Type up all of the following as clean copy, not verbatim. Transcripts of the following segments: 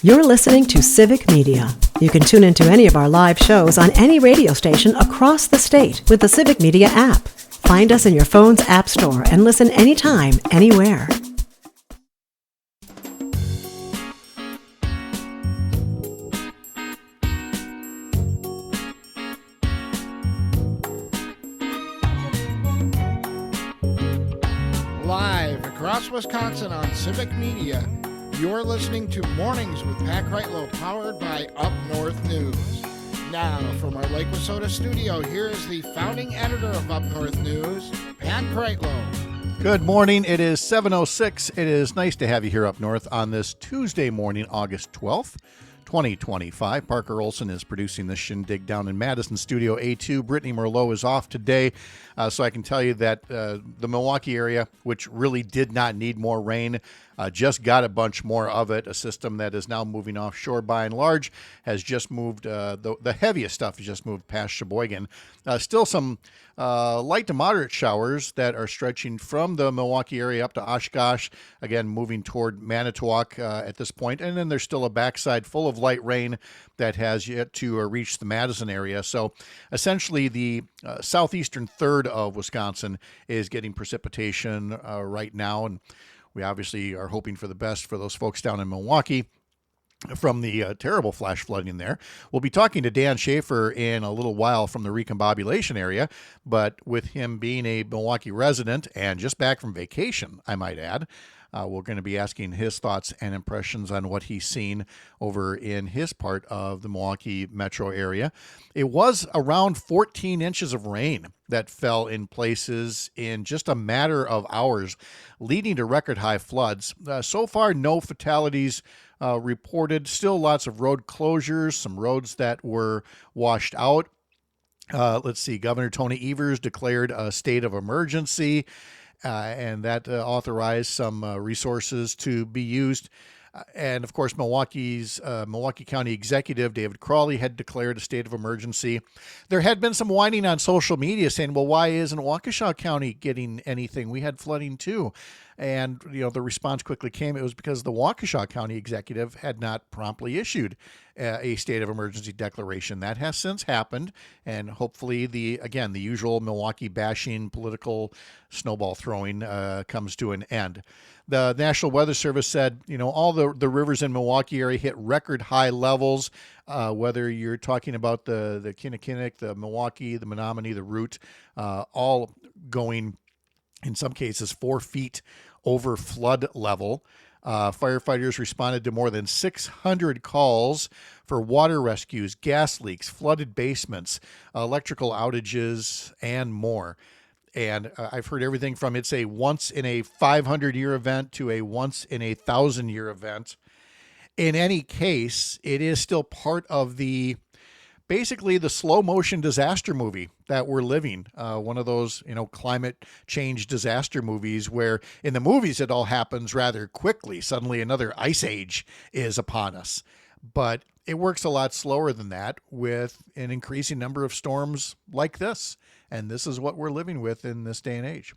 You're listening to Civic Media. You can tune into any of our live shows on any radio station across the state with the Civic Media app. Find us in your phone's app store and listen anytime, anywhere. Live across Wisconsin on Civic Media, you're listening to Mornings with Pat Kreitlow, powered by Up North News. Now, from our Lake Wissota studio, here is the founding editor of Up North News, Pat Kreitlow. Good morning. It is 7:06. It is nice to have you here up north on this Tuesday morning, August 12th, 2025. Parker Olson is producing this shindig down in Madison Studio A2. Brittany Merlot is off today, so I can tell you that the Milwaukee area, which really did not need more rain, just got a bunch more of it. A system that is now moving offshore by and large has just moved, the heaviest stuff has just moved past Sheboygan. Still some light to moderate showers that are stretching from the Milwaukee area up to Oshkosh, again moving toward Manitowoc at this point. And then there's still a backside full of light rain that has yet to reach the Madison area. So essentially the southeastern third of Wisconsin is getting precipitation right now, and we obviously are hoping for the best for those folks down in Milwaukee from the terrible flash flooding there. We'll be talking to Dan Schaefer in a little while from the recombobulation area, but with him being a Milwaukee resident and just back from vacation, I might add, we're going to be asking his thoughts and impressions on what he's seen over in his part of the Milwaukee metro area. It was around 14 inches of rain that fell in places in just a matter of hours, leading to record high floods. So far, no fatalities reported. Still lots of road closures, some roads that were washed out. Let's see, Governor Tony Evers declared a state of emergency, and that authorized some resources to be used. And of course, Milwaukee County Executive David Crawley had declared a state of emergency. There had been some whining on social media saying, well, why isn't Waukesha County getting anything? We had flooding too. And, the response quickly came. It was because the Waukesha County Executive had not promptly issued a state of emergency declaration. That has since happened. And hopefully the usual Milwaukee bashing political snowball throwing comes to an end. The National Weather Service said, all the rivers in Milwaukee area hit record high levels, whether you're talking about the Kinnickinnic, the Milwaukee, the Menominee, the Root, all going in some cases 4 feet over flood level. Firefighters responded to more than 600 calls for water rescues, gas leaks, flooded basements, electrical outages, and more. And I've heard everything from it's a once in a 500-year event to a once in a 1,000-year event. In any case, it is still part of basically the slow motion disaster movie that we're living. One of those, climate change disaster movies where in the movies it all happens rather quickly. Suddenly another ice age is upon us. But it works a lot slower than that with an increasing number of storms like this. And this is what we're living with in this day and age.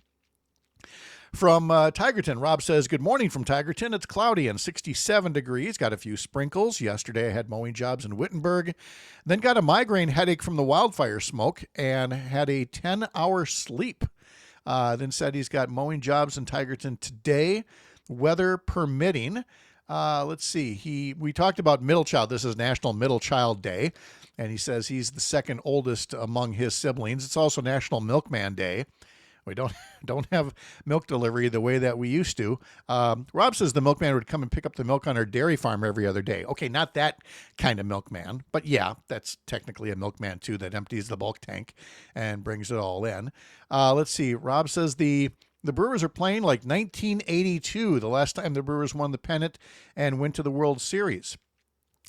From Tigerton, Rob says, good morning from Tigerton. It's cloudy and 67 degrees. Got a few sprinkles. Yesterday I had mowing jobs in Wittenberg. Then got a migraine headache from the wildfire smoke and had a 10-hour sleep. Then said he's got mowing jobs in Tigerton today, weather permitting. Let's see. We talked about middle child. This is National Middle Child Day. And he says he's the second oldest among his siblings. It's also National Milkman Day. We don't have milk delivery the way that we used to. Rob says the milkman would come and pick up the milk on our dairy farm every other day. Okay, not that kind of milkman, but yeah, that's technically a milkman too that empties the bulk tank and brings it all in. Let's see. Rob says the Brewers are playing like 1982, the last time the Brewers won the pennant and went to the World Series.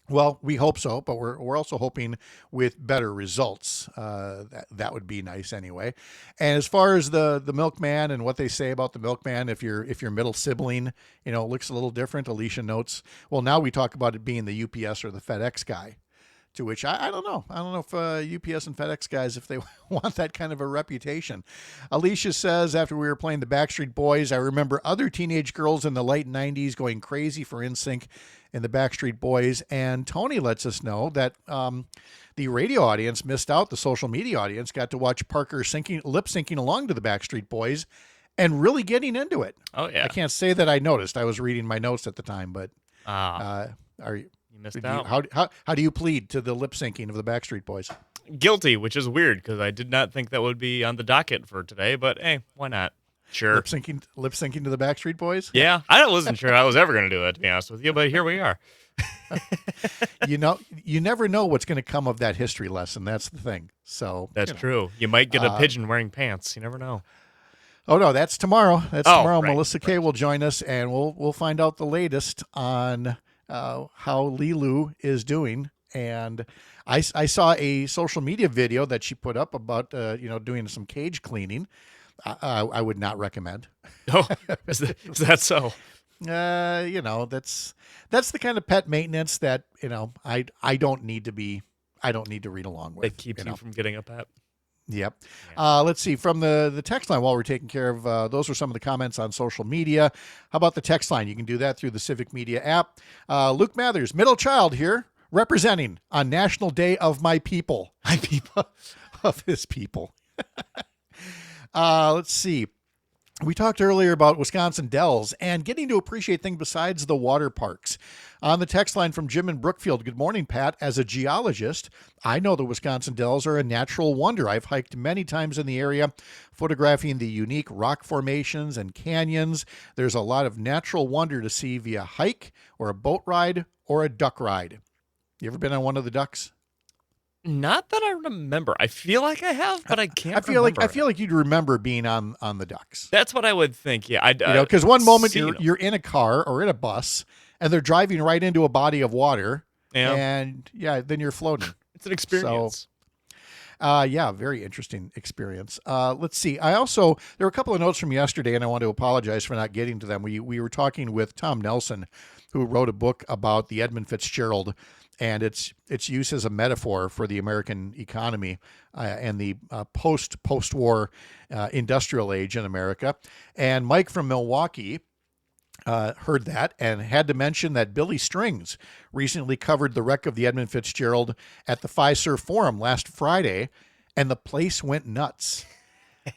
Well, we hope so, but we're also hoping with better results. That would be nice anyway. And as far as the milkman and what they say about the milkman, if your middle sibling, looks a little different, Alicia notes, well, now we talk about it being the UPS or the FedEx guy To which I don't know. I don't know if UPS and FedEx guys, if they want that kind of a reputation. Alicia says, after we were playing the Backstreet Boys, I remember other teenage girls in the late 90s going crazy for NSYNC and the Backstreet Boys. And Tony lets us know that the radio audience missed out. The social media audience got to watch Parker lip syncing along to the Backstreet Boys and really getting into it. Oh, yeah. I can't say that I noticed. I was reading my notes at the time, but are you? You missed out. How do you plead to the lip syncing of the Backstreet Boys? Guilty, which is weird because I did not think that would be on the docket for today, but hey, why not? Sure. Lip syncing to the Backstreet Boys? Yeah. I wasn't sure I was ever going to do that, to be honest with you, but here we are. You never know what's going to come of that history lesson. That's the thing. So that's true. You might get a pigeon wearing pants. You never know. Oh no, that's tomorrow. Tomorrow. Right, Melissa Kay will join us, and we'll find out the latest on how Lilu is doing. And I saw a social media video that she put up about doing some cage cleaning. I would not recommend. Oh, is that so? That's the kind of pet maintenance that I don't need to read along with. It keeps you from getting a pet. Yep. Let's see. From the text line, while we're taking care of, those were some of the comments on social media. How about the text line? You can do that through the Civic Media app. Luke Mathers, middle child here, representing on National Day of My People. My people. Of his people. Let's see. We talked earlier about Wisconsin Dells and getting to appreciate things besides the water parks. On the text line from Jim in Brookfield, good morning, Pat. As a geologist, I know the Wisconsin Dells are a natural wonder. I've hiked many times in the area, photographing the unique rock formations and canyons. There's a lot of natural wonder to see via hike or a boat ride or a duck ride. You ever been on one of the ducks? Not that I remember. I feel like I have, but I can't. I feel like you'd remember being on the ducks. That's what I would think. Yeah, because one moment you're in a car or in a bus, and they're driving right into a body of water, and then you're floating. It's an experience. So, very interesting experience. Let's see. There were a couple of notes from yesterday, and I want to apologize for not getting to them. We were talking with Tom Nelson, who wrote a book about the Edmund Fitzgerald and its use as a metaphor for the American economy and the post-war industrial age in America. And Mike from Milwaukee heard that and had to mention that Billy Strings recently covered the wreck of the Edmund Fitzgerald at the Fiserv Forum last Friday, and the place went nuts,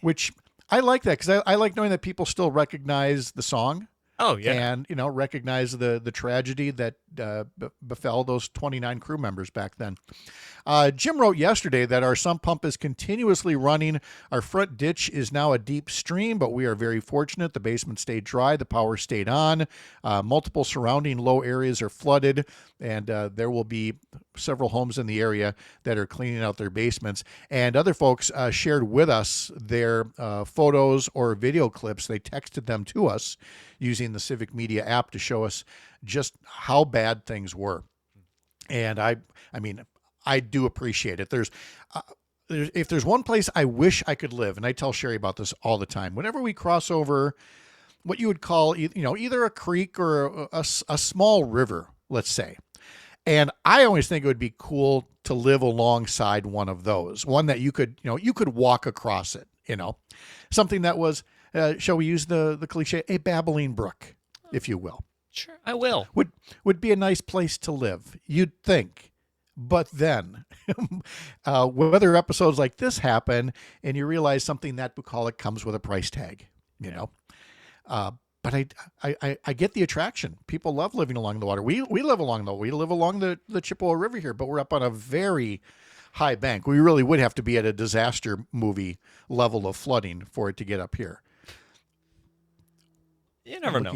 which I like that because I like knowing that people still recognize the song. Oh, yeah. And, recognize the tragedy that befell those 29 crew members back then. Jim wrote yesterday that our sump pump is continuously running. Our front ditch is now a deep stream, but we are very fortunate. The basement stayed dry. The power stayed on. Multiple surrounding low areas are flooded, and there will be several homes in the area that are cleaning out their basements. And other folks shared with us their photos or video clips. They texted them to us using the Civic Media app to show us just how bad things were. And I do appreciate it. If there's one place I wish I could live, and I tell Sherry about this all the time, whenever we cross over what you would call, either a creek or a small river, let's say. And I always think it would be cool to live alongside one of those, one that you could walk across it, something that was, shall we use the cliche, a babbling brook, if you will. Sure, I will. Would be a nice place to live, you'd think. But then, whether episodes like this happen and you realize something that bucolic comes with a price tag, but I get the attraction. People love living along the water. We live along the Chippewa River here, but we're up on a very high bank. We really would have to be at a disaster movie level of flooding for it to get up here. You never know.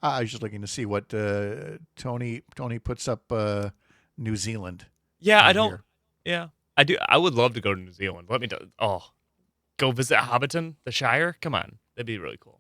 I was just looking to see what Tony puts up. New Zealand. Yeah, I don't. Here. Yeah, I do. I would love to go to New Zealand. Let me go visit Hobbiton, the Shire. Come on, that'd be really cool.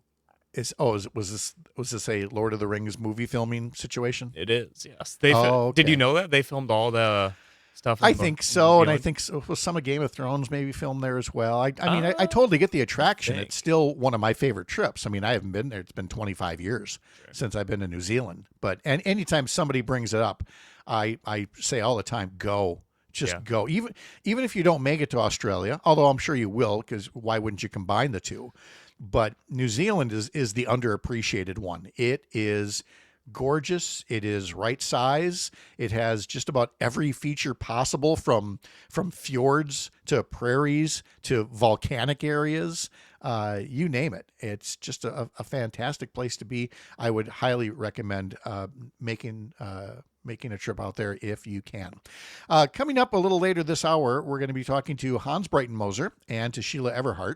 Was this a Lord of the Rings movie filming situation? It is. Yes. Okay. Did you know that they filmed all the stuff? I think so, and I think some of Game of Thrones maybe filmed there as well. I I totally get the attraction. It's still one of my favorite trips. I mean, I haven't been there. It's been 25 years since I've been to New Zealand. But anytime somebody brings it up, I say all the time, go. Just Yeah. go. Even if you don't make it to Australia, although I'm sure you will, because why wouldn't you combine the two? But New Zealand is the underappreciated one. It is gorgeous. It is right size. It has just about every feature possible, from fjords to prairies to volcanic areas. You name it. It's just a fantastic place to be. I would highly recommend making a trip out there if you can. Coming up a little later this hour, we're going to be talking to Hans Breitenmoser and to Sheila Everhart.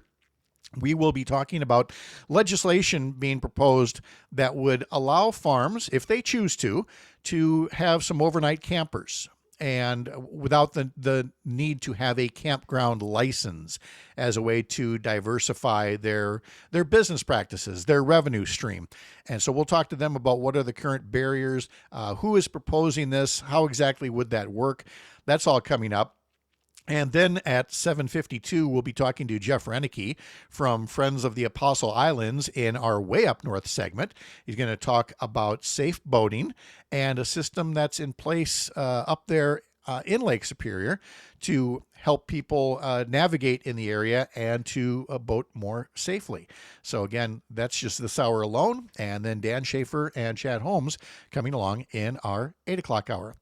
We will be talking about legislation being proposed that would allow farms, if they choose to have some overnight campers, and without the need to have a campground license, as a way to diversify their business practices, their revenue stream. And so we'll talk to them about what are the current barriers, who is proposing this, how exactly would that work. That's all coming up. And then at 7:52, we'll be talking to Jeff Renicky from Friends of the Apostle Islands in our Way Up North segment. He's going to talk about safe boating and a system that's in place up there in Lake Superior to help people navigate in the area and to boat more safely. So again, that's just this hour alone. And then Dan Schaefer and Chad Holmes coming along in our 8 o'clock hour.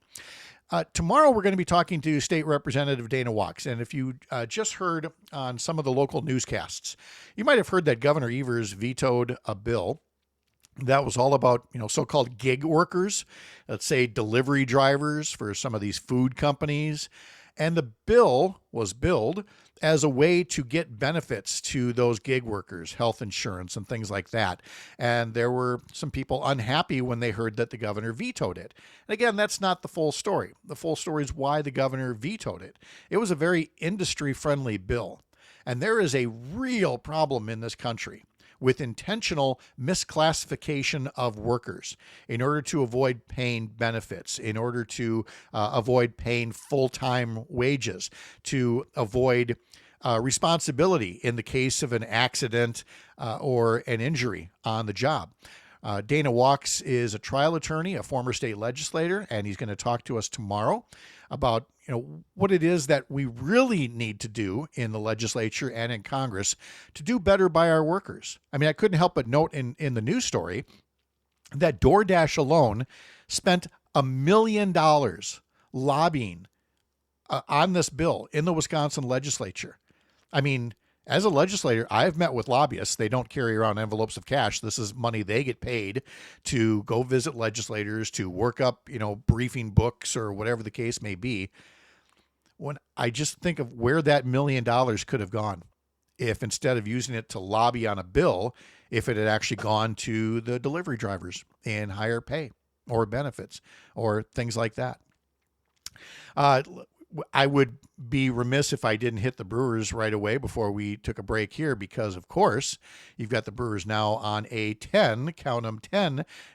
Tomorrow, we're going to be talking to State Representative Dana Wachs. And if you just heard on some of the local newscasts, you might have heard that Governor Evers vetoed a bill that was all about, so-called gig workers, let's say delivery drivers for some of these food companies. And the bill was billed as a way to get benefits to those gig workers, health insurance and things like that. And there were some people unhappy when they heard that the governor vetoed it. And again, that's not the full story. The full story is why the governor vetoed it. It was a very industry-friendly bill. And there is a real problem in this country with intentional misclassification of workers in order to avoid paying benefits, in order to avoid paying full-time wages, to avoid responsibility in the case of an accident or an injury on the job. Dana Wachs is a trial attorney, a former state legislator, and he's going to talk to us tomorrow about what it is that we really need to do in the legislature and in Congress to do better by our workers. I mean, I couldn't help but note in the news story that DoorDash alone spent $1 million lobbying on this bill in the Wisconsin legislature. I mean, as a legislator, I've met with lobbyists. They don't carry around envelopes of cash. This is money they get paid to go visit legislators, to work up, briefing books or whatever the case may be. When I just think of where that $1 million could have gone, if instead of using it to lobby on a bill, if it had actually gone to the delivery drivers in higher pay or benefits or things like that. I would be remiss if I didn't hit the Brewers right away before we took a break here, because, of course, you've got the Brewers now on a 10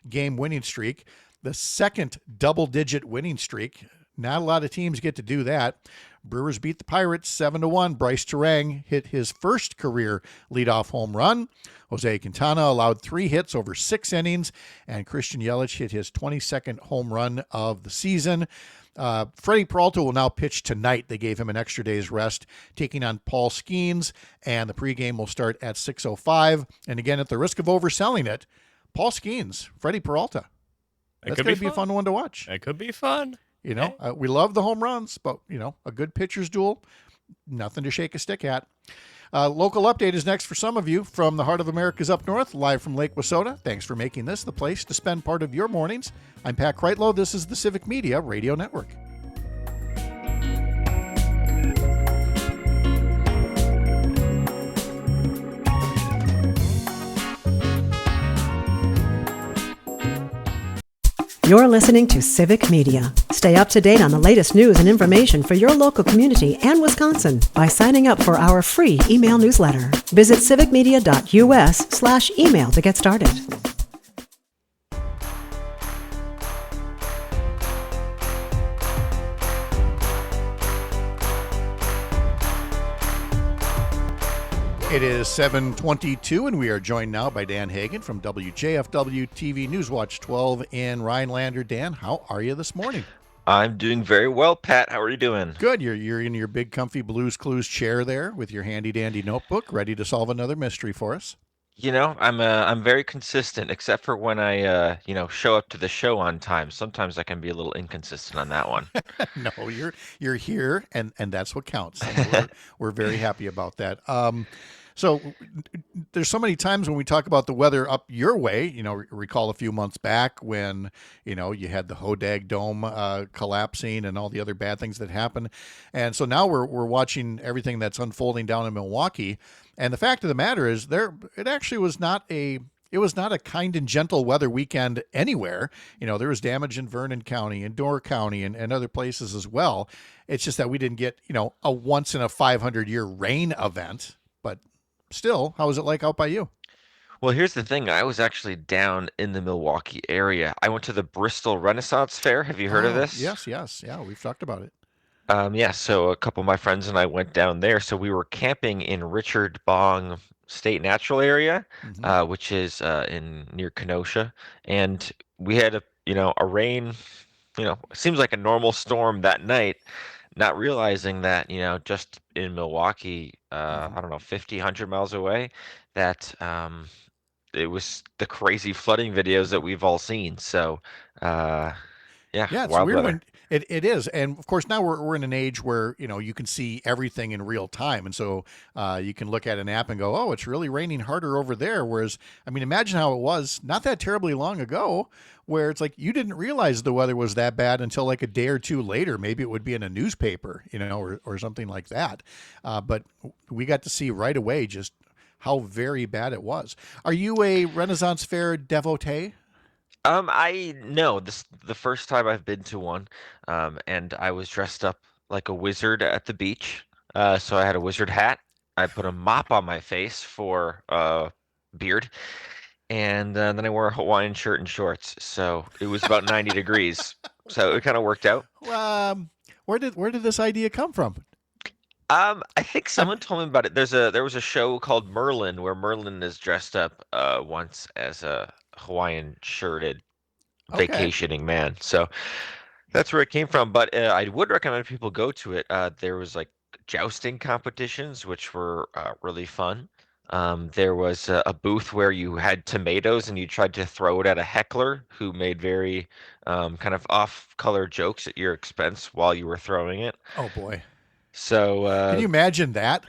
game winning streak, the second double-digit winning streak. Not a lot of teams get to do that. Brewers beat the Pirates 7-1. Bryce Terang hit his first career leadoff home run. Jose Quintana allowed 3 hits over 6 innings, and Christian Yelich hit his 22nd home run of the season. Freddie Peralta will now pitch tonight. They gave him an extra day's rest, taking on Paul Skeens, and the pregame will start at 6:05. And again, at the risk of overselling it, Paul Skeens, Freddie Peralta. That's going to be a fun one to watch. It could be fun. We love the home runs, but, a good pitcher's duel, nothing to shake a stick at. Local update is next for some of you from the heart of America's Up North, live from Lake Wissota. Thanks for making this the place to spend part of your mornings. I'm Pat Kreitlow. This is the Civic Media Radio Network. You're listening to Civic Media. Stay up to date on the latest news and information for your local community and Wisconsin by signing up for our free email newsletter. Visit civicmedia.us/email to get started. It is 7:22, and we are joined now by Dan Hagan from WJFW TV Newswatch 12 in Rhinelander. Dan, how are you this morning? I'm doing very well, Pat. How are you doing? Good. You're in your big comfy Blues Clues chair there with your handy dandy notebook, ready to solve another mystery for us. I'm very consistent, except for when I show up to the show on time. Sometimes I can be a little inconsistent on that one. No, you're here, and that's what counts. And we're very happy about that. So there's so many times when we talk about the weather up your way. Recall a few months back when you had the Hodag Dome collapsing and all the other bad things that happened, and so now we're watching everything that's unfolding down in Milwaukee. And the fact of the matter is, it actually was not a kind and gentle weather weekend anywhere. There was damage in Vernon County and Door County and other places as well. It's just that we didn't get, a once in a 500-year rain event. But still, how was it like out by you? Well, here's the thing. I was actually down in the Milwaukee area. I went to the Bristol Renaissance Fair. Have you heard of this? Yes. Yeah, we've talked about it. Yeah, so a couple of my friends and I went down there. So we were camping in Richard Bong State Natural Area, which is in near Kenosha, and we had a rain. It seems like a normal storm that night, not realizing that just in Milwaukee, I don't know, 50, 100 miles away, that it was the crazy flooding videos that we've all seen. So, Yeah, it's wild weird weather. when it is, and of course now we're in an age where you can see everything in real time, and so you can look at an app and go, oh, it's really raining harder over there. Whereas, I mean, imagine how it was not that terribly long ago, where it's like you didn't realize the weather was that bad until like a day or two later. Maybe it would be in a newspaper, or something like that. But we got to see right away just how very bad it was. Are you a Renaissance Fair devotee? I know this the first time I've been to one, and I was dressed up like a wizard at the beach. So I had a wizard hat. I put a mop on my face for beard, and then I wore a Hawaiian shirt and shorts. So it was about 90 degrees. So it kind of worked out. Where did this idea come from? I think someone told me about it. There was a show called Merlin where Merlin is dressed up once as a Hawaiian shirted Okay. vacationing man. So that's where it came from. But I would recommend people go to it. There was like jousting competitions, which were really fun. There was a booth where you had tomatoes and you tried to throw it at a heckler who made very kind of off-color jokes at your expense while you were throwing it. Oh boy. So Can you imagine that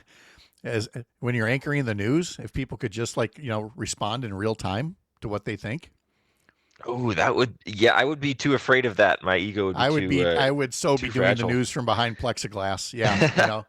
as when you're anchoring the news, if people could just respond in real time to what they think? oh, I would be too afraid of that. My ego would be I would so too be doing the fragile. news from behind plexiglass. Yeah,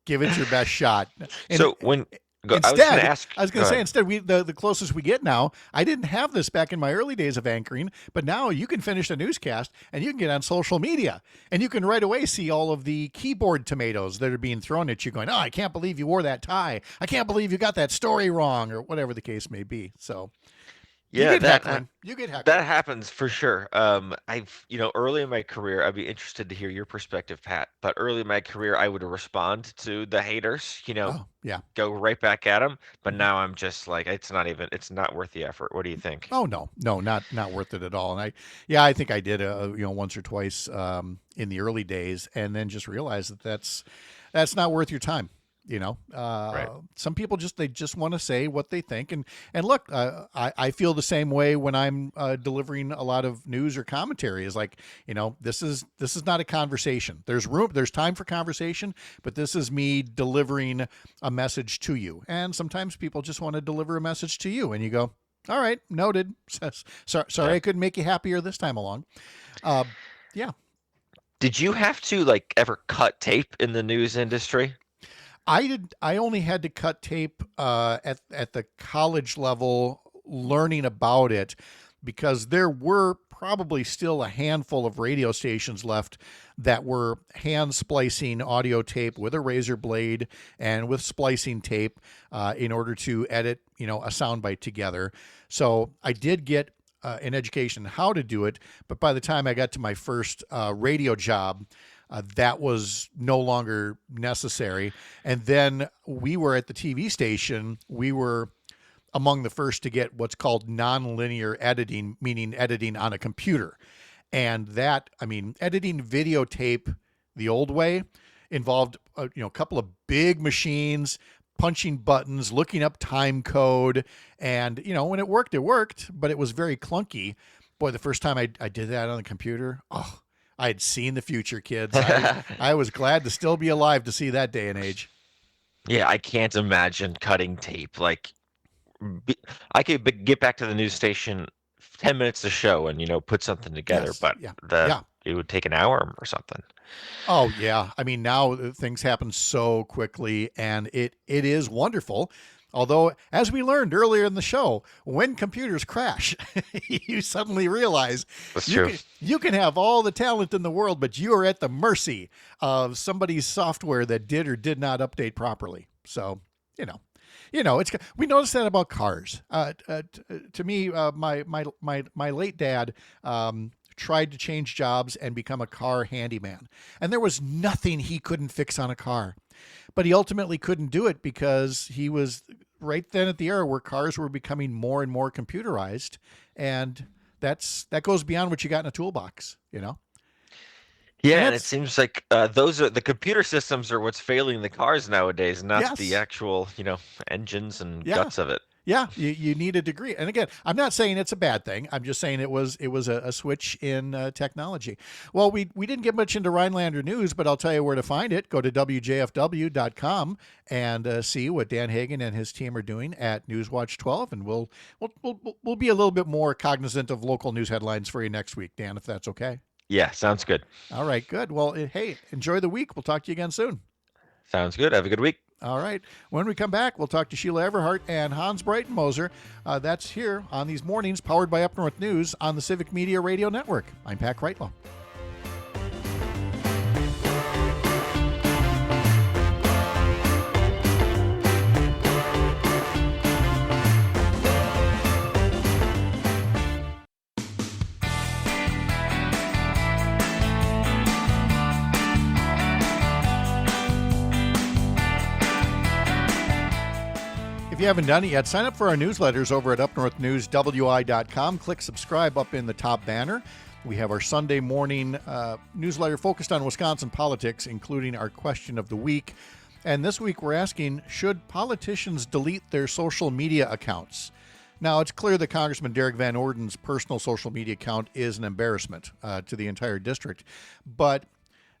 give it your best shot. And So I was going to instead, ask. I was going Go to say, ahead. instead, the closest we get now, I didn't have this back in my early days of anchoring, but now you can finish a newscast and you can get on social media and you can right away see all of the keyboard tomatoes that are being thrown at you going, oh, I can't believe you wore that tie. I can't believe you got that story wrong, or whatever the case may be. So you Yeah, get heckling. You get heckling. that happens for sure. Early in my career, I'd be interested to hear your perspective, Pat. But early in my career, I would respond to the haters. Oh, yeah. Go right back at them. But Mhm. now I'm just like, it's not worth the effort. What do you think? Oh no, not worth it at all. And I think I did once or twice in the early days, and then just realized that that's not worth your time. Right. Some people they just want to say what they think, and look, I feel the same way when I'm delivering a lot of news or commentary. Is like this is not a conversation. There's time for conversation, but this is me delivering a message to you. And sometimes people just want to deliver a message to you, and you go, all right, noted. Sorry, Yeah. I couldn't make you happier this time along. Uh, yeah, Did you have to like ever cut tape in the news industry? I did. I only had to cut tape at the college level, learning about it, because there were probably still a handful of radio stations left that were hand splicing audio tape with a razor blade and with splicing tape in order to edit, a soundbite together. So I did get an education on how to do it, but by the time I got to my first radio job, that was no longer necessary. And then we were at the TV station. We were among the first to get what's called nonlinear editing, meaning editing on a computer. And that, I mean, editing videotape the old way involved, a couple of big machines, punching buttons, looking up time code. And, when it worked, but it was very clunky. Boy, the first time I did that on the computer, I had seen the future, kids. I was glad to still be alive to see that day and age. Yeah, I can't imagine cutting tape. Like, I could get back to the news station 10 minutes to show and, put something together, Yes. but Yeah. it would take an hour or something. Oh yeah. I mean, now things happen so quickly, and it is wonderful. Although, as we learned earlier in the show, when computers crash, you suddenly realize That's true. You can have all the talent in the world, but you are at the mercy of somebody's software that did or did not update properly. So, we noticed that about cars. To me, my late dad tried to change jobs and become a car handyman, and there was nothing he couldn't fix on a car. But he ultimately couldn't do it because he was right then at the era where cars were becoming more and more computerized, and that goes beyond what you got in a toolbox. Yeah, and it seems like those are the computer systems are what's failing the cars nowadays, not the Yes. actual, engines and Yeah. guts of it. Yeah, you need a degree. And again, I'm not saying it's a bad thing. I'm just saying it was a switch in technology. Well, we didn't get much into Rhinelander news, but I'll tell you where to find it. Go to wjfw.com and see what Dan Hagan and his team are doing at Newswatch 12, and we'll be a little bit more cognizant of local news headlines for you next week, Dan, if that's okay. Yeah, sounds good. All right, good. Well, hey, enjoy the week. We'll talk to you again soon. Sounds good. Have a good week. All right. When we come back, we'll talk to Sheila Everhart and Hans Breitenmoser. That's here on these mornings, powered by Up North News on the Civic Media Radio Network. I'm Pat Kreitlow. If you haven't done it yet, sign up for our newsletters over at upnorthnewswi.com. Click subscribe up in the top banner. We have our Sunday morning newsletter focused on Wisconsin politics, including our question of the week. And this week we're asking, should politicians delete their social media accounts? Now, it's clear that Congressman Derek Van Orden's personal social media account is an embarrassment to the entire district. But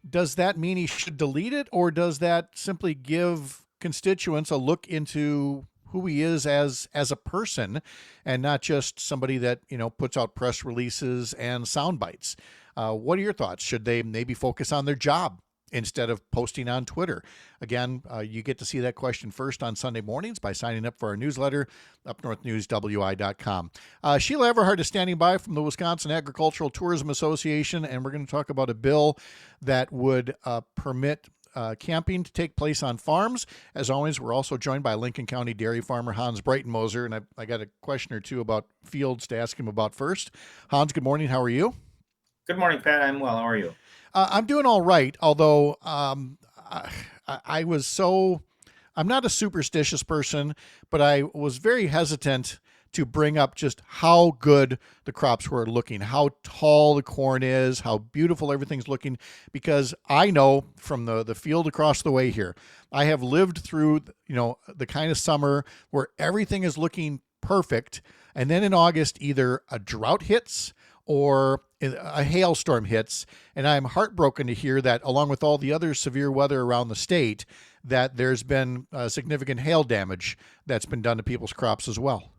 does that mean he should delete it, or does that simply give constituents a look into who he is as a person, and not just somebody that puts out press releases and sound bites? What are your thoughts? Should they maybe focus on their job instead of posting on Twitter? Again, you get to see that question first on Sunday mornings by signing up for our newsletter, upnorthnewswi.com. Sheila Everhart is standing by from the Wisconsin Agricultural Tourism Association, and we're going to talk about a bill that would permit camping to take place on farms. As always, we're also joined by Lincoln County dairy farmer Hans Breitenmoser, and I got a question or two about fields to ask him about first. Hans, good morning. How are you? Good morning, Pat. I'm well. How are you? I'm doing all right, although I'm not a superstitious person, but I was very hesitant to bring up just how good the crops were looking, how tall the corn is, how beautiful everything's looking, because I know from the field across the way here, I have lived through, the kind of summer where everything is looking perfect. And then in August, either a drought hits or a hailstorm hits. And I'm heartbroken to hear that, along with all the other severe weather around the state, that there's been significant hail damage that's been done to people's crops as well.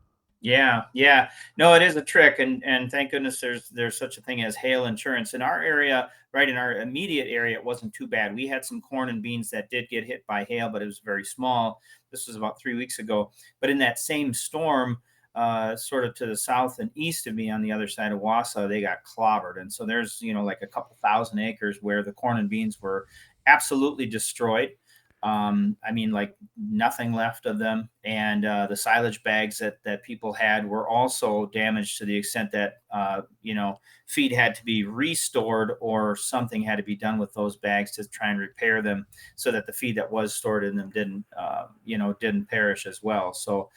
Yeah. No, it is a trick, and thank goodness there's such a thing as hail insurance. In our area, right in our immediate area, it wasn't too bad. We had some corn and beans that did get hit by hail, but it was very small. This was about 3 weeks ago. But in that same storm, sort of to the south and east of me on the other side of Wausau, they got clobbered. And so there's, like a couple thousand acres where the corn and beans were absolutely destroyed. Like nothing left of them. And the silage bags that people had were also damaged to the extent that, feed had to be restored, or something had to be done with those bags to try and repair them so that the feed that was stored in them didn't perish as well. So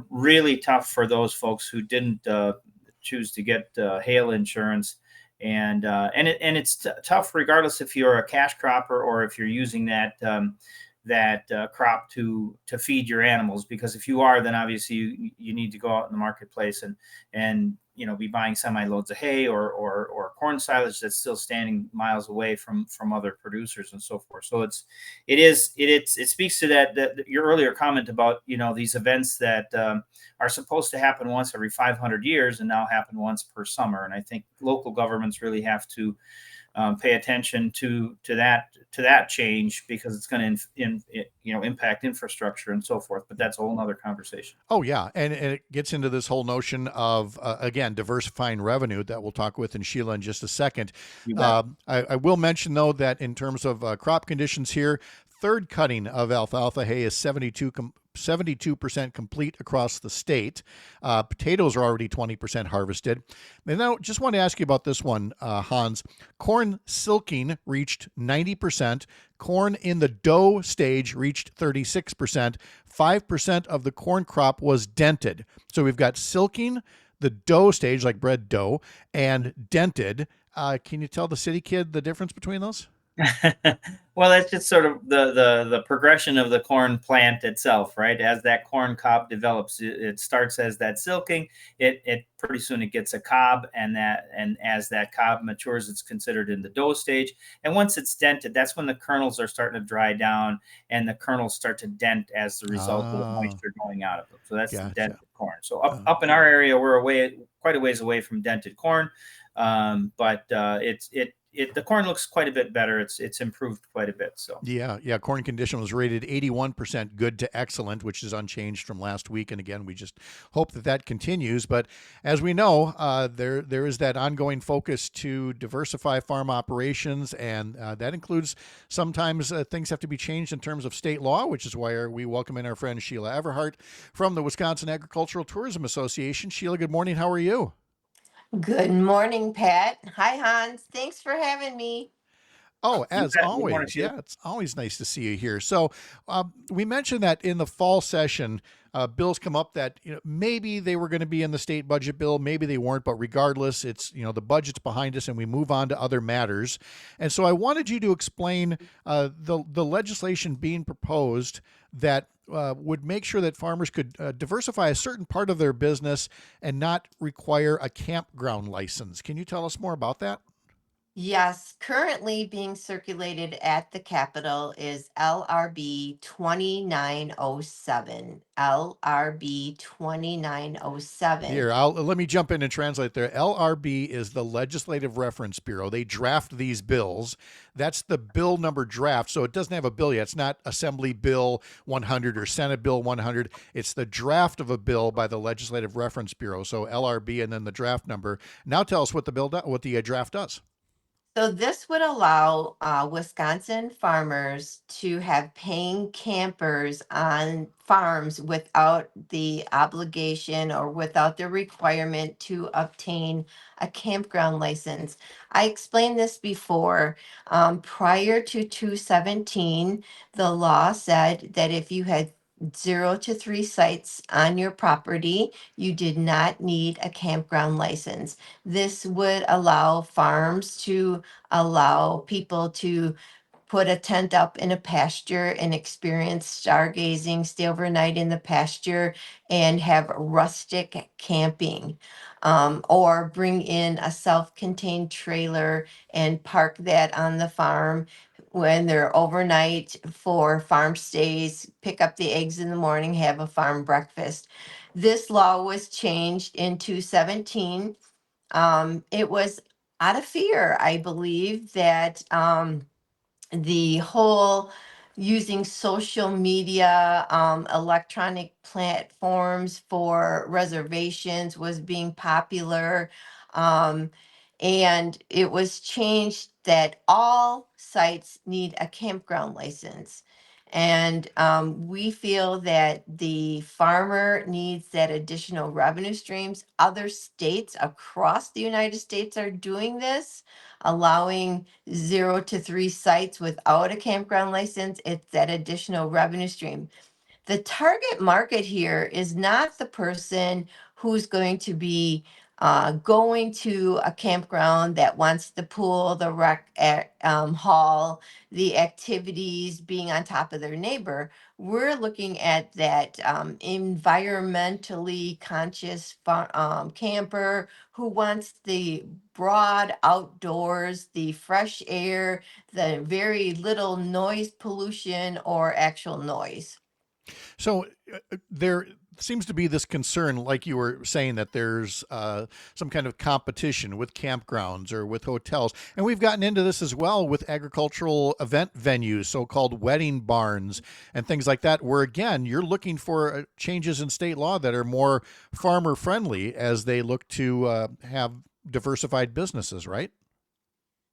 really tough for those folks who didn't choose to get hail insurance. It's tough regardless if you're a cash cropper or if you're using that crop to feed your animals, because if you are, then obviously you need to go out in the marketplace and be buying semi loads of hay or corn silage that's still standing miles away from other producers and so forth. So it speaks to that your earlier comment about these events that are supposed to happen once every 500 years and now happen once per summer. And I think local governments really have to pay attention to that change, because it's going to impact infrastructure and so forth. But that's a whole other conversation. Oh yeah, and it gets into this whole notion of again diversifying revenue that we'll talk with in Sheila in just a second. I will mention though that in terms of crop conditions here, third cutting of alfalfa hay is 72% complete across the state. Potatoes are already 20% harvested. And now, just want to ask you about this one, Hans. Corn silking reached 90%. Corn in the dough stage reached 36%. 5% of the corn crop was dented. So we've got silking, the dough stage, like bread dough, and dented. Can you tell the city kid the difference between those? Well, that's just sort of the progression of the corn plant itself, right? As that corn cob develops, it starts as that silking. It pretty soon it gets a cob, and as that cob matures, it's considered in the dough stage. And once it's dented, that's when the kernels are starting to dry down, and the kernels start to dent as the result of the moisture going out of them. So that's the dented corn. So up in our area, we're quite a ways away from dented corn, but the corn looks quite a bit better. It's improved quite a bit. So yeah. Corn condition was rated 81% good to excellent, which is unchanged from last week. And again, we just hope that continues. But as we know, there is that ongoing focus to diversify farm operations, and that includes sometimes things have to be changed in terms of state law, which is why we welcome in our friend Sheila Everhart from the Wisconsin Agricultural Tourism Association. Sheila, good morning. How are you? Good morning, Pat. Hi, Hans. Thanks for having me. Oh, as always. Yeah, it's always nice to see you here. So we mentioned that in the fall session, bills come up that maybe they were going to be in the state budget bill, maybe they weren't, but regardless, it's the budget's behind us and we move on to other matters. And so I wanted you to explain the legislation being proposed that would make sure that farmers could diversify a certain part of their business and not require a campground license. Can you tell us more about that? Yes, currently being circulated at the Capitol is LRB 2907. LRB 2907. Here, let me jump in and translate there. LRB is the Legislative Reference Bureau. They draft these bills. That's the bill number draft. So it doesn't have a bill yet. It's not Assembly Bill 100 or Senate Bill 100. It's the draft of a bill by the Legislative Reference Bureau. So LRB and then the draft number. Now tell us what the draft does. So this would allow Wisconsin farmers to have paying campers on farms without the obligation or without the requirement to obtain a campground license. I explained this before. Prior to 217, the law said that if you had 0 to 3 sites on your property, you did not need a campground license. This would allow farms to allow people to put a tent up in a pasture and experience stargazing, stay overnight in the pasture, and have rustic camping. Or bring in a self-contained trailer and park that on the farm when they're overnight for farm stays, pick up the eggs in the morning, have a farm breakfast. This law was changed in 217. It was out of fear, I believe, that the whole using social media, electronic platforms for reservations was being popular. And it was changed that all sites need a campground license. And we feel that the farmer needs that additional revenue streams. Other states across the United States are doing this, allowing 0 to 3 sites without a campground license. It's that additional revenue stream. The target market here is not the person who's going to be going to a campground that wants the pool, the rec hall, the activities, being on top of their neighbor. We're looking at that environmentally conscious camper who wants the broad outdoors, the fresh air, the very little noise pollution or actual noise. So there seems to be this concern, like you were saying, that there's some kind of competition with campgrounds or with hotels. And we've gotten into this as well with agricultural event venues, so-called wedding barns and things like that, where, again, you're looking for changes in state law that are more farmer friendly as they look to have diversified businesses, right?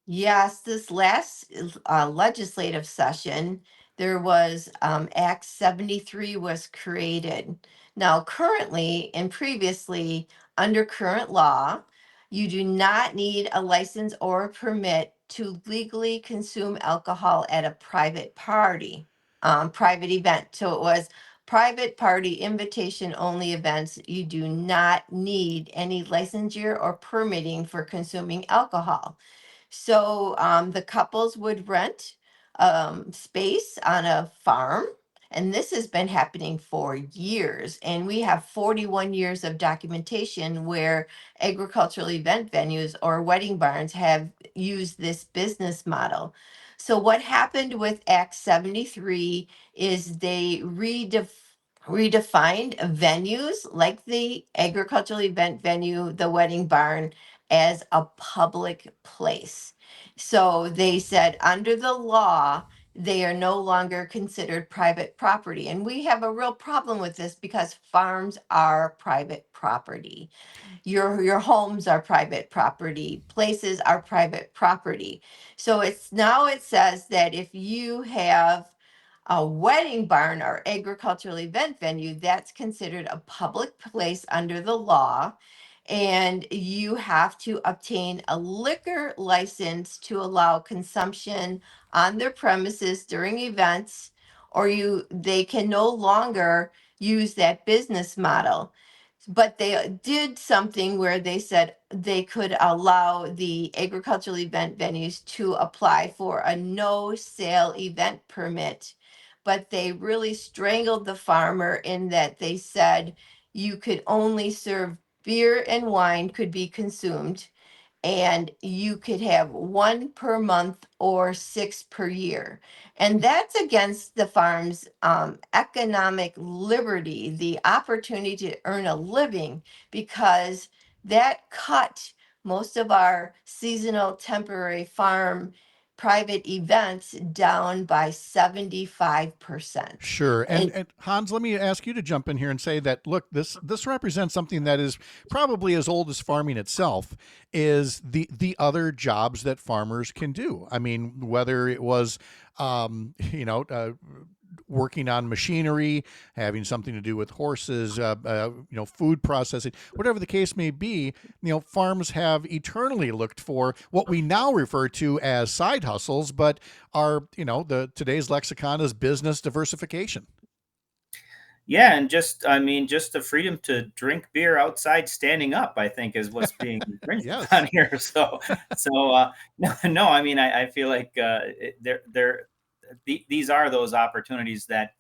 Yes, this last legislative session, there was Act 73 was created. Now, currently and previously, under current law, you do not need a license or a permit to legally consume alcohol at a private party, private event. So it was private party invitation only events. You do not need any licensure or permitting for consuming alcohol. So the couples would rent space on a farm. And this has been happening for years. And we have 41 years of documentation where agricultural event venues or wedding barns have used this business model. So, what happened with Act 73 is they redefined venues like the agricultural event venue, the wedding barn, as a public place. So they said under the law, they are no longer considered private property. And we have a real problem with this because farms are private property. Your homes are private property, places are private property. So it's now it says that if you have a wedding barn or agricultural event venue, that's considered a public place under the law. And you have to obtain a liquor license to allow consumption on their premises during events, or they can no longer use that business model. But they did something where they said they could allow the agricultural event venues to apply for a no sale event permit. But they really strangled the farmer in that they said you could only serve beer and wine could be consumed, and you could have one per month or 6 per year. And that's against the farm's economic liberty, the opportunity to earn a living, because that cut most of our seasonal temporary farm private events down by 75%. Sure. And Hans, let me ask you to jump in here and say that, look, this represents something that is probably as old as farming itself, is the other jobs that farmers can do. I mean, whether it was, working on machinery, having something to do with horses, food processing, whatever the case may be, farms have eternally looked for what we now refer to as side hustles, but are, today's lexicon is business diversification. Yeah, and just the freedom to drink beer outside standing up, I think, is what's being infringed Yes. on here. So no, I mean, I feel like these are those opportunities that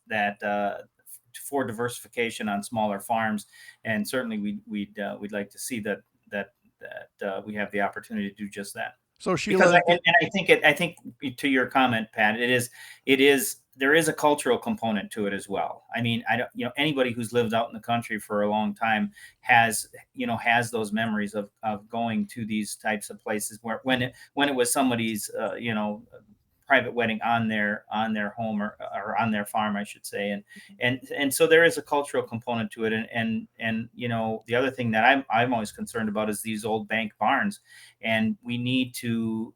for diversification on smaller farms, and certainly we'd like to see that we have the opportunity to do just that. So Sheila, because I think to your comment, Pat, there is a cultural component to it as well. I mean, anybody who's lived out in the country for a long time has those memories of going to these types of places where when it was somebody's private wedding on their home or on their farm, I should say, and so there is a cultural component to it, and the other thing that I'm always concerned about is these old bank barns, and they need to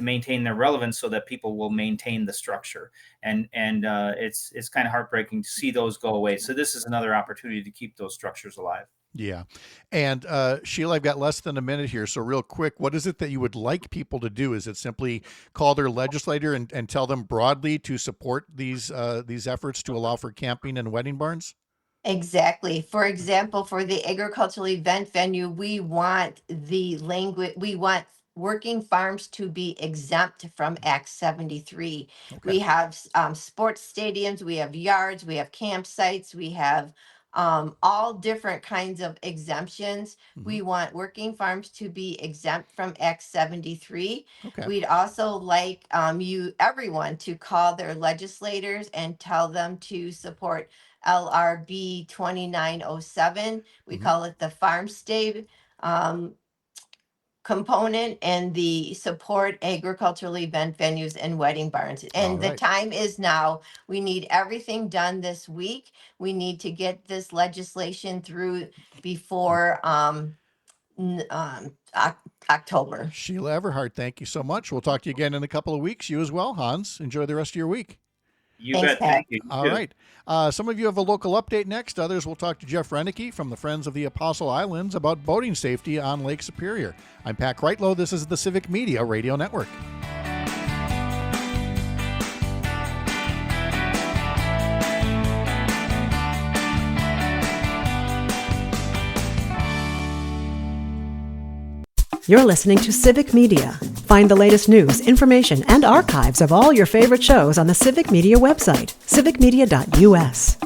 maintain their relevance so that people will maintain the structure, and it's kind of heartbreaking to see those go away. So this is another opportunity to keep those structures alive. Yeah. And Sheila, I've got less than a minute here. So real quick, what is it that you would like people to do? Is it simply call their legislator and tell them broadly to support these efforts to allow for camping and wedding barns? Exactly. For example, for the agricultural event venue, we want we want working farms to be exempt from Act 73. Okay. We have sports stadiums, we have yards, we have campsites, we have all different kinds of exemptions. We want working farms to be exempt from Act 73. Okay. We'd also like everyone to call their legislators and tell them to support LRB 2907. We call it the farm stay component, and the support agricultural event venues and wedding barns. And the right. time is now. We need everything done this week. We need to get this legislation through before October. Sheila Everhart, thank you so much. We'll talk to you again in a couple of weeks. You as well, Hans. Enjoy the rest of your week. You Thanks, bet. Pat. Thank you. All right. Some of you have a local update next. Others will talk to Jeff Renicky from the Friends of the Apostle Islands about boating safety on Lake Superior. I'm Pat Kreitlow. This is the Civic Media Radio Network. You're listening to Civic Media. Find the latest news, information, and archives of all your favorite shows on the Civic Media website, civicmedia.us.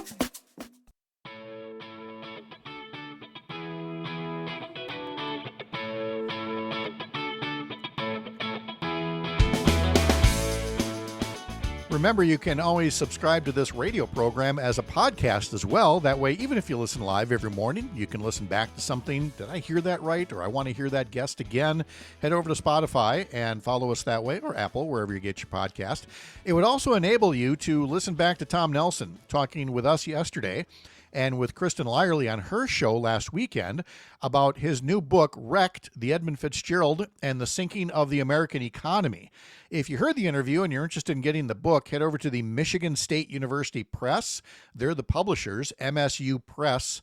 Remember, you can always subscribe to this radio program as a podcast as well. That way, even if you listen live every morning, you can listen back to something. Did I hear that right? Or I want to hear that guest again. Head over to Spotify and follow us that way, or Apple, wherever you get your podcast. It would also enable you to listen back to Tom Nelson talking with us yesterday and with Kristen Lyerly on her show last weekend about his new book, Wrecked, the Edmund Fitzgerald and the Sinking of the American Economy. If you heard the interview and you're interested in getting the book, head over to the Michigan State University Press. They're the publishers, msupress.org,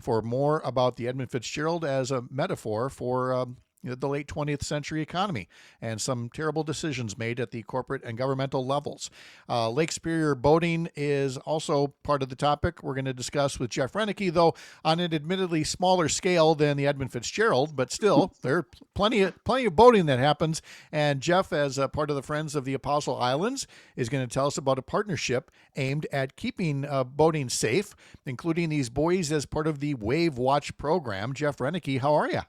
for more about the Edmund Fitzgerald as a metaphor for the late 20th century economy and some terrible decisions made at the corporate and governmental levels. Lake Superior boating is also part of the topic we're going to discuss with Jeff Renicky, though on an admittedly smaller scale than the Edmund Fitzgerald, but still there are plenty of boating that happens. And Jeff, as a part of the Friends of the Apostle Islands, is going to tell us about a partnership aimed at keeping boating safe, including these buoys as part of the Wave Watch program. Jeff Renicky, how are you?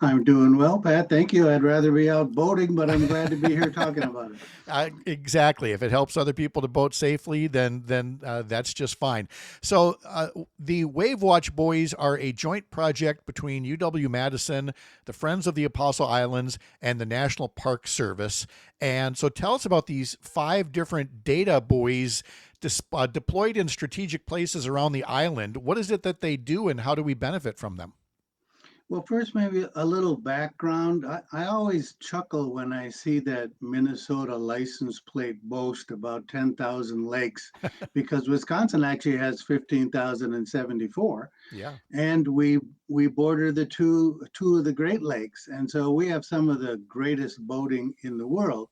I'm doing well, Pat. Thank you. I'd rather be out boating, but I'm glad to be here talking about it. Exactly. If it helps other people to boat safely, then that's just fine. So the Wave Watch buoys are a joint project between UW-Madison, the Friends of the Apostle Islands, and the National Park Service. And so tell us about these 5 different data buoys deployed in strategic places around the island. What is it that they do, and how do we benefit from them? Well, first, maybe a little background. I always chuckle when I see that Minnesota license plate boast about 10,000 lakes, because Wisconsin actually has 15,074. Yeah. And we border the two of the Great Lakes. And so we have some of the greatest boating in the world.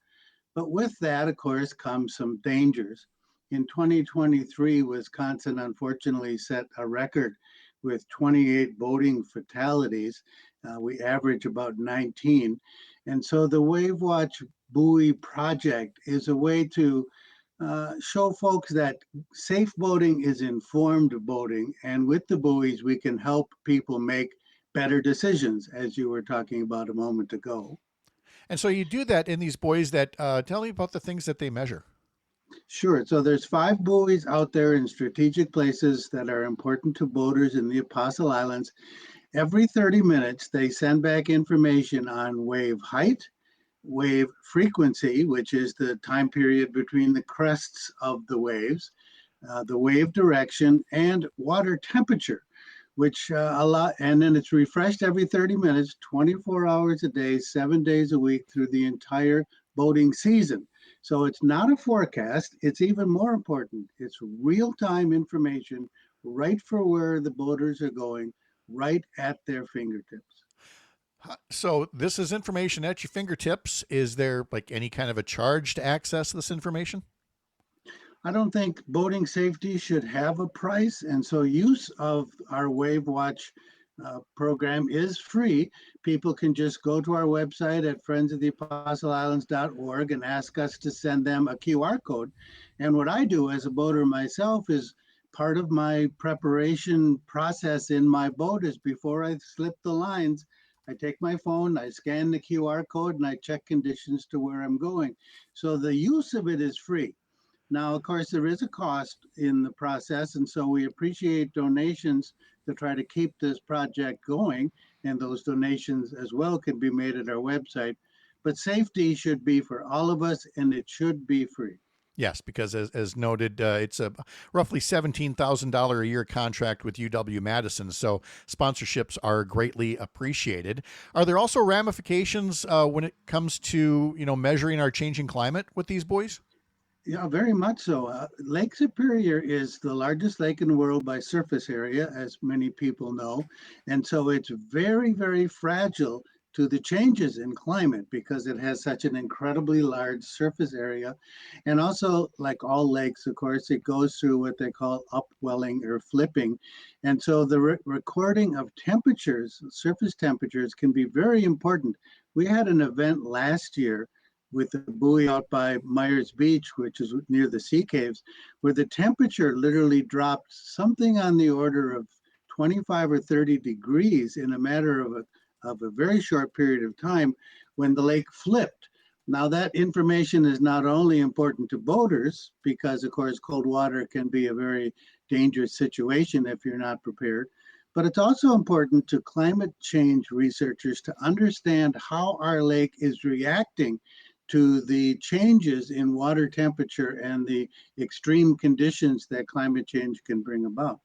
But with that, of course, comes some dangers. In 2023, Wisconsin unfortunately set a record with 28 boating fatalities. We average about 19. And so the Wave Watch buoy project is a way to show folks that safe boating is informed boating. And with the buoys, we can help people make better decisions, as you were talking about a moment ago. And so you do that in these buoys that, tell me about the things that they measure. Sure. So there's 5 buoys out there in strategic places that are important to boaters in the Apostle Islands. Every 30 minutes, they send back information on wave height, wave frequency, which is the time period between the crests of the waves, the wave direction, and water temperature, which and then it's refreshed every 30 minutes, 24 hours a day, 7 days a week through the entire boating season. So it's not a forecast. It's even more important. It's real-time information right for where the boaters are going, right at their fingertips. So this is information at your fingertips. Is there like any kind of a charge to access this information? I don't think boating safety should have a price, and so use of our Wave Watch program is free. People can just go to our website at friendsoftheapostleislands.org and ask us to send them a QR code. And what I do as a boater myself is part of my preparation process in my boat is before I slip the lines, I take my phone, I scan the QR code, and I check conditions to where I'm going. So the use of it is free. Now, of course, there is a cost in the process, and so we appreciate donations to try to keep this project going, and those donations as well can be made at our website. But safety should be for all of us, and it should be free. Yes, because as noted, it's a roughly $17,000 a year contract with UW-Madison, so sponsorships are greatly appreciated. Are there also ramifications when it comes to measuring our changing climate with these buoys? Yeah, very much so. Lake Superior is the largest lake in the world by surface area, as many people know. And so it's very, very fragile to the changes in climate because it has such an incredibly large surface area. And also, like all lakes, of course, it goes through what they call upwelling or flipping. And so the recording of temperatures, surface temperatures, can be very important. We had an event last year with the buoy out by Myers Beach, which is near the sea caves, where the temperature literally dropped something on the order of 25 or 30 degrees in a matter of a very short period of time when the lake flipped. Now that information is not only important to boaters, because of course cold water can be a very dangerous situation if you're not prepared, but it's also important to climate change researchers to understand how our lake is reacting to the changes in water temperature and the extreme conditions that climate change can bring about.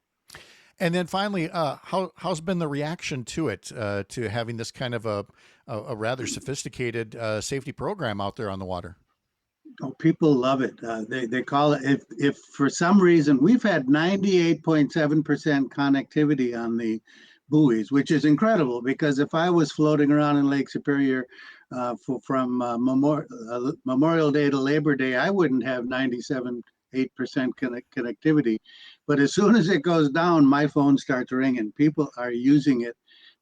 And then finally, how's been the reaction to it, to having this kind of a rather sophisticated safety program out there on the water? Oh, people love it. They call it, if for some reason, we've had 98.7% connectivity on the buoys, which is incredible because if I was floating around in Lake Superior from Memorial Day to Labor Day, I wouldn't have 97.8% connectivity. But as soon as it goes down, my phone starts ringing. People are using it.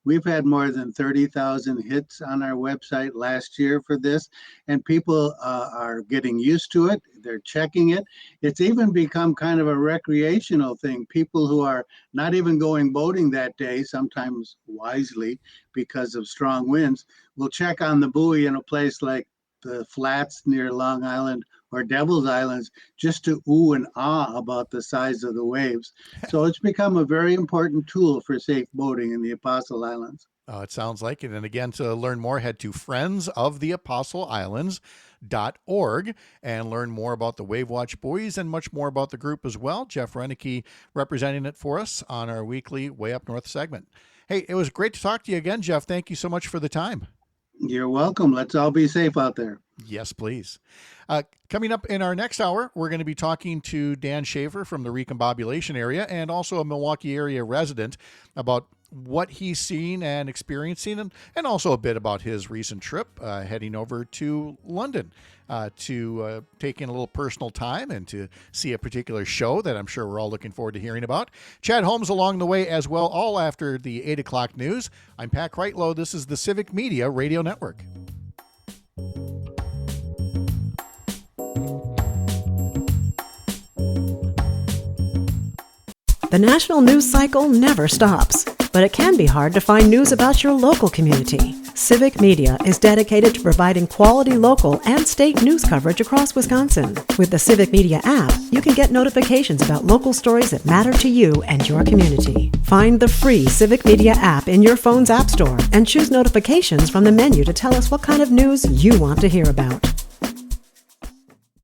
We've had more than 30,000 hits on our website last year for this, and people are getting used to it. They're checking it. It's even become kind of a recreational thing. People who are not even going boating that day, sometimes wisely because of strong winds, will check on the buoy in a place like the Flats near Long Island or Devil's Islands just to ooh and ah about the size of the waves. So it's become a very important tool for safe boating in the Apostle Islands. Oh, it sounds like it. And again, to learn more, head to friendsoftheapostleislands.org and learn more about the Wave Watch buoys and much more about the group as well. Jeff Renicky representing it for us on our weekly Way Up North segment. Hey, it was great to talk to you again, Jeff. Thank you so much for the time. You're welcome. Let's all be safe out there. Yes, please. Coming up in our next hour, we're going to be talking to Dan Schaefer from the Recombobulation area and also a Milwaukee area resident about what he's seen and experiencing, and also a bit about his recent trip heading over to London to take in a little personal time and to see a particular show that I'm sure we're all looking forward to hearing about. Chad Holmes along the way as well, all after the 8 o'clock news. I'm Pat Kreitlow. This is the Civic Media Radio Network. The national news cycle never stops, but it can be hard to find news about your local community. Civic Media is dedicated to providing quality local and state news coverage across Wisconsin. With the Civic Media app, you can get notifications about local stories that matter to you and your community. Find the free Civic Media app in your phone's app store and choose notifications from the menu to tell us what kind of news you want to hear about.